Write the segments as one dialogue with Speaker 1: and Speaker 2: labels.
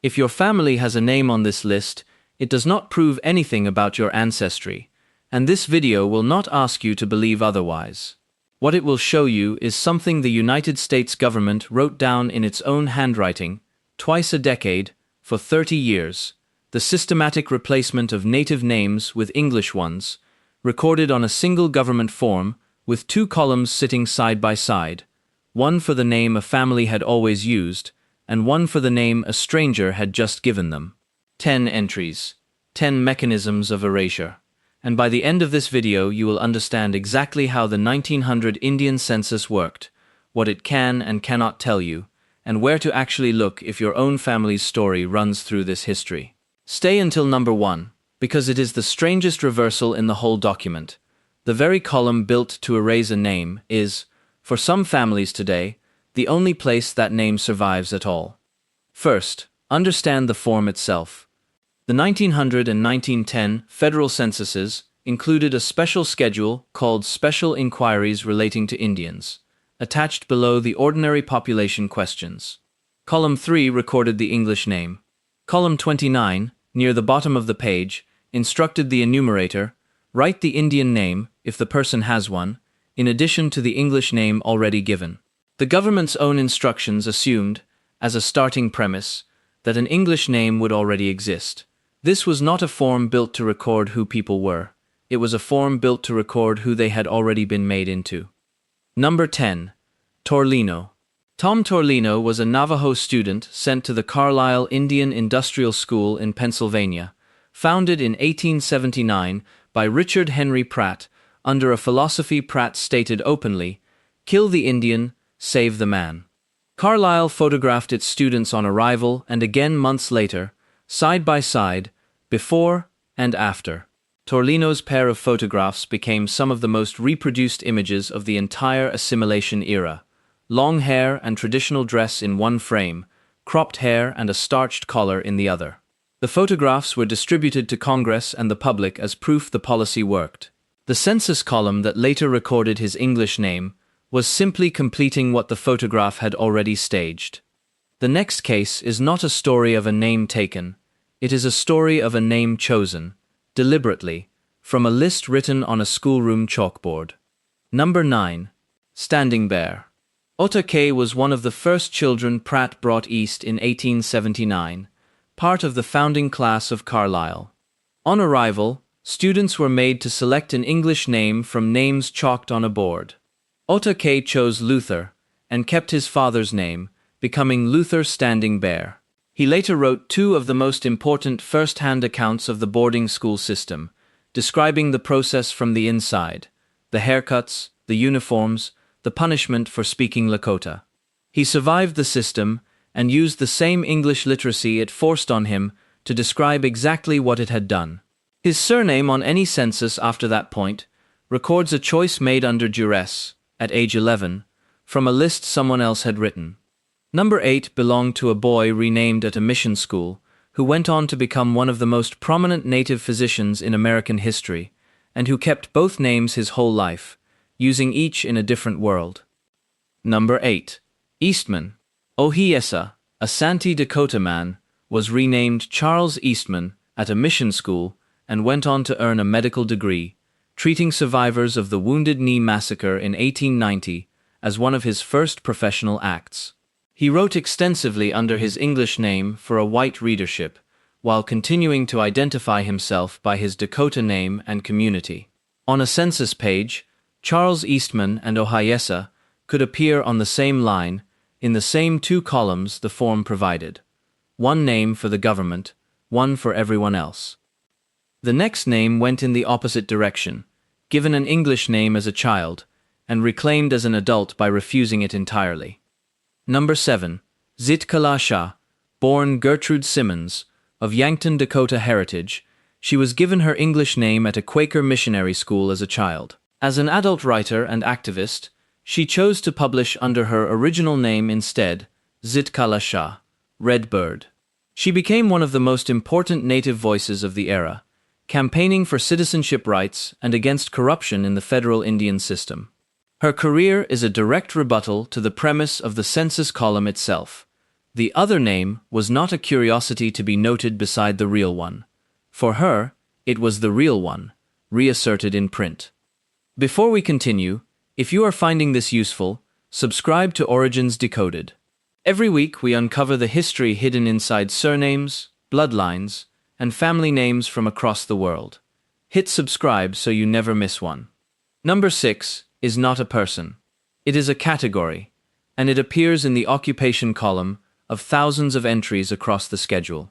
Speaker 1: If your family has a name on this list, it does not prove anything about your ancestry, and this video will not ask you to believe otherwise. What it will show you is something the United States government wrote down in its own handwriting, twice a decade, for 30 years, the systematic replacement of native names with English ones, recorded on a single government form, with 2 columns sitting side by side, one for the name a family had always used, and one for the name a stranger had just given them. 10 entries, 10 mechanisms of erasure. And by the end of this video you will understand exactly how the 1900 Indian census worked, what it can and cannot tell you, and where to actually look if your own family's story runs through this history. Stay until number 1, because it is the strangest reversal in the whole document. The very column built to erase a name is, for some families today, the only place that name survives at all. First, understand the form itself. The 1900 and 1910 federal censuses included a special schedule called Special Inquiries Relating to Indians, attached below the ordinary population questions. Column 3 recorded the English name. Column 29, near the bottom of the page, instructed the enumerator, write the Indian name, if the person has one, in addition to the English name already given. The government's own instructions assumed, as a starting premise, that an English name would already exist. This was not a form built to record who people were. It was a form built to record who they had already been made into. Number 10. Torlino. Tom Torlino was a Navajo student sent to the Carlisle Indian Industrial School in Pennsylvania, founded in 1879 by Richard Henry Pratt, under a philosophy Pratt stated openly, "Kill the Indian, save the man." Carlisle photographed its students on arrival and again months later, side by side, before and after. Torlino's pair of photographs became some of the most reproduced images of the entire assimilation era. Long hair and traditional dress in one frame, cropped hair and a starched collar in the other. The photographs were distributed to Congress and the public as proof the policy worked. The census column that later recorded his English name was simply completing what the photograph had already staged. The next case is not a story of a name taken, it is a story of a name chosen, deliberately, from a list written on a schoolroom chalkboard. Number 9. Standing Bear. Otter K was one of the first children Pratt brought east in 1879, part of the founding class of Carlisle. On arrival, students were made to select an English name from names chalked on a board. Otter K chose Luther, and kept his father's name, becoming Luther Standing Bear. He later wrote 2 of the most important first-hand accounts of the boarding school system, describing the process from the inside, the haircuts, the uniforms, the punishment for speaking Lakota. He survived the system and used the same English literacy it forced on him to describe exactly what it had done. His surname on any census after that point records a choice made under duress, at age 11, from a list someone else had written. Number 8 belonged to a boy renamed at a mission school, who went on to become one of the most prominent native physicians in American history, and who kept both names his whole life, using each in a different world. Number 8. Eastman. Ohiesa, a Santee Dakota man, was renamed Charles Eastman at a mission school and went on to earn a medical degree, treating survivors of the Wounded Knee Massacre in 1890 as one of his first professional acts. He wrote extensively under his English name for a white readership, while continuing to identify himself by his Dakota name and community. On a census page, Charles Eastman and Ohiesa could appear on the same line, in the same 2 columns the form provided. One name for the government, one for everyone else. The next name went in the opposite direction, given an English name as a child, and reclaimed as an adult by refusing it entirely. Number 7. Zitkala Shah. Born Gertrude Simmons, of Yankton, Dakota heritage, she was given her English name at a Quaker missionary school as a child. As an adult writer and activist, she chose to publish under her original name instead, Zitkala Shah, Red Bird. She became one of the most important native voices of the era, campaigning for citizenship rights and against corruption in the federal Indian system. Her career is a direct rebuttal to the premise of the census column itself. The other name was not a curiosity to be noted beside the real one. For her, it was the real one, reasserted in print. Before we continue, if you are finding this useful, subscribe to Origins Decoded. Every week we uncover the history hidden inside surnames, bloodlines, and family names from across the world. Hit subscribe so you never miss one. Number 6 is not a person. It is a category, and it appears in the occupation column of thousands of entries across the schedule.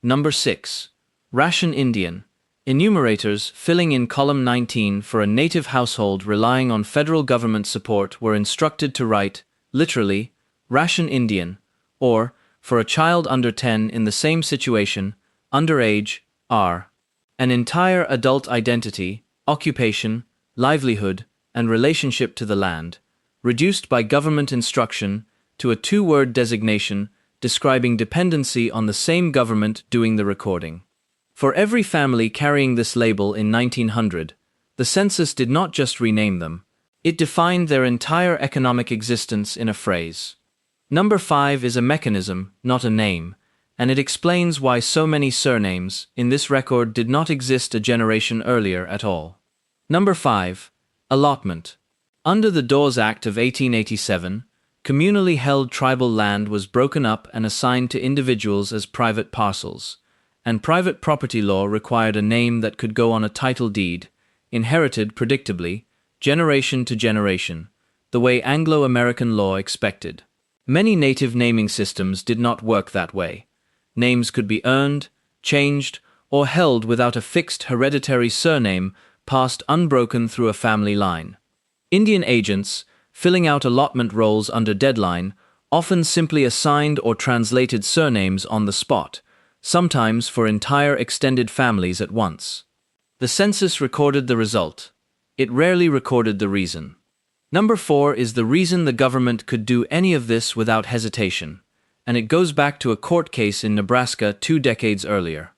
Speaker 1: Number 6. Ration Indian. Enumerators filling in column 19 for a native household relying on federal government support were instructed to write, literally, Ration Indian, or, for a child under 10 in the same situation, underage, R. An entire adult identity, occupation, livelihood, and relationship to the land, reduced by government instruction to a two-word designation describing dependency on the same government doing the recording. For every family carrying this label in 1900, the census did not just rename them, it defined their entire economic existence in a phrase. Number 5 is a mechanism, not a name, and it explains why so many surnames in this record did not exist a generation earlier at all. Number 5. Allotment. Under the Dawes Act of 1887, communally held tribal land was broken up and assigned to individuals as private parcels, and private property law required a name that could go on a title deed, inherited predictably, generation to generation, the way Anglo-American law expected. Many native naming systems did not work that way. Names could be earned, changed, or held without a fixed hereditary surname passed unbroken through a family line. Indian agents, filling out allotment rolls under deadline, often simply assigned or translated surnames on the spot, sometimes for entire extended families at once. The census recorded the result. It rarely recorded the reason. Number 4 is the reason the government could do any of this without hesitation, and it goes back to a court case in Nebraska 2 decades earlier.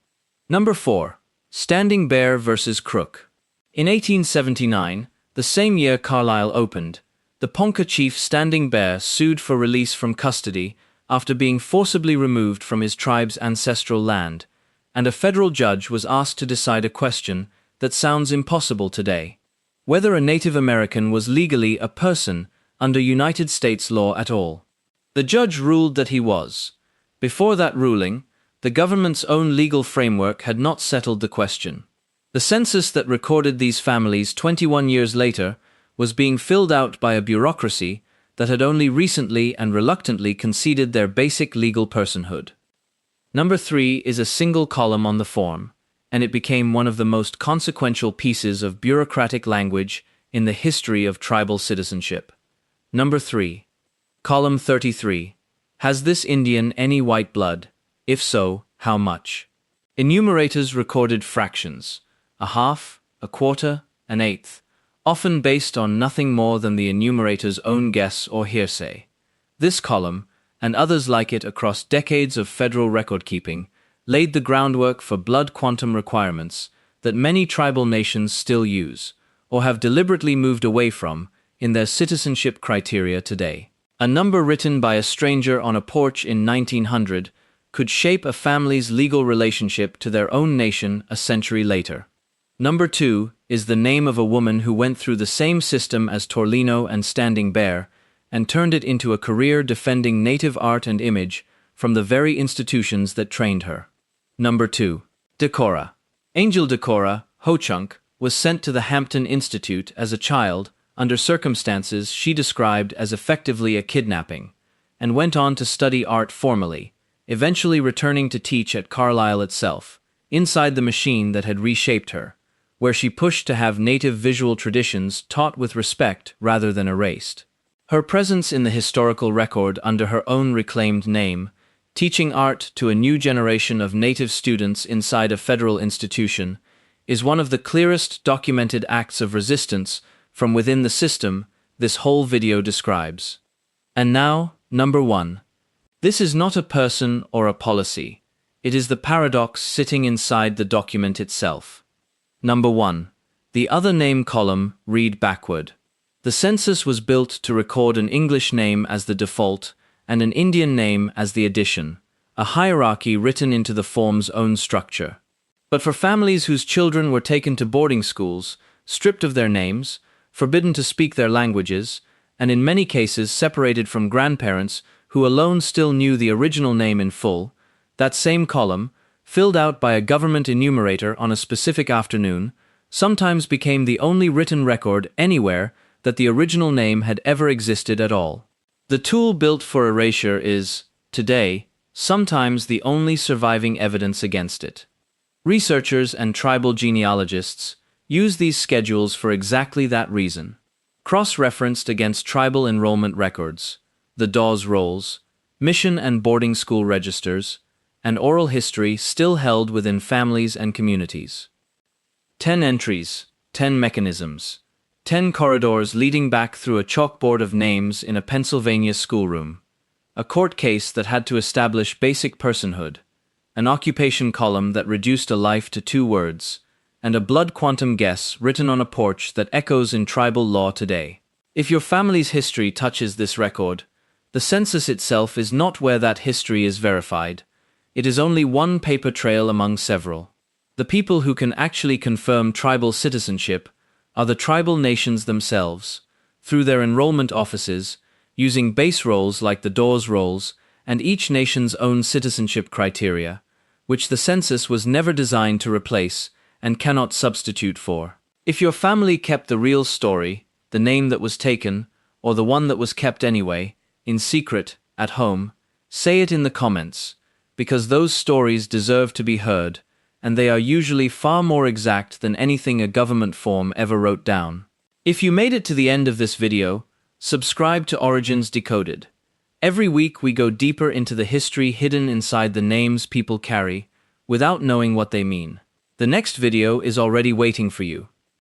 Speaker 1: Number 4. Standing Bear versus Crook. In 1879, the same year Carlisle opened, the Ponca chief Standing Bear sued for release from custody after being forcibly removed from his tribe's ancestral land, and a federal judge was asked to decide a question that sounds impossible today: whether a Native American was legally a person under United States law at all. The judge ruled that he was. Before that ruling, the government's own legal framework had not settled the question. The census that recorded these families 21 years later was being filled out by a bureaucracy that had only recently and reluctantly conceded their basic legal personhood. Number 3 is a single column on the form, and it became one of the most consequential pieces of bureaucratic language in the history of tribal citizenship. Number 3. Column 33. Has this Indian any white blood? If so, how much? Enumerators recorded fractions, a half, a quarter, an eighth, often based on nothing more than the enumerator's own guess or hearsay. This column, and others like it across decades of federal record-keeping, laid the groundwork for blood quantum requirements that many tribal nations still use, or have deliberately moved away from, in their citizenship criteria today. A number written by a stranger on a porch in 1900 could shape a family's legal relationship to their own nation a century later. Number 2 is the name of a woman who went through the same system as Torlino and Standing Bear and turned it into a career defending native art and image from the very institutions that trained her. Number 2. Decorah. Angel Decorah, Ho-Chunk, was sent to the Hampton Institute as a child under circumstances she described as effectively a kidnapping, and went on to study art formally, eventually returning to teach at Carlisle itself, inside the machine that had reshaped her, where she pushed to have native visual traditions taught with respect rather than erased. Her presence in the historical record under her own reclaimed name, teaching art to a new generation of native students inside a federal institution, is one of the clearest documented acts of resistance from within the system this whole video describes. And now, number 1. This is not a person or a policy. It is the paradox sitting inside the document itself. Number 1. The other name column, read backward. The census was built to record an English name as the default and an Indian name as the addition, a hierarchy written into the form's own structure. But for families whose children were taken to boarding schools, stripped of their names, forbidden to speak their languages, and in many cases separated from grandparents who alone still knew the original name in full, that same column, filled out by a government enumerator on a specific afternoon, sometimes became the only written record anywhere that the original name had ever existed at all. The tool built for erasure is, today, sometimes the only surviving evidence against it. Researchers and tribal genealogists use these schedules for exactly that reason. Cross-referenced against tribal enrollment records, the Dawes Rolls, mission and boarding school registers, and oral history still held within families and communities. 10 entries, 10 mechanisms, 10 corridors leading back through a chalkboard of names in a Pennsylvania schoolroom, a court case that had to establish basic personhood, an occupation column that reduced a life to 2 words, and a blood quantum guess written on a porch that echoes in tribal law today. If your family's history touches this record, the census itself is not where that history is verified. It is only one paper trail among several. The people who can actually confirm tribal citizenship are the tribal nations themselves, through their enrollment offices, using base rolls like the Dawes Rolls and each nation's own citizenship criteria, which the census was never designed to replace and cannot substitute for. If your family kept the real story, the name that was taken, or the one that was kept anyway, in secret, at home, say it in the comments, because those stories deserve to be heard, and they are usually far more exact than anything a government form ever wrote down. If you made it to the end of this video, subscribe to Origins Decoded. Every week we go deeper into the history hidden inside the names people carry, without knowing what they mean. The next video is already waiting for you.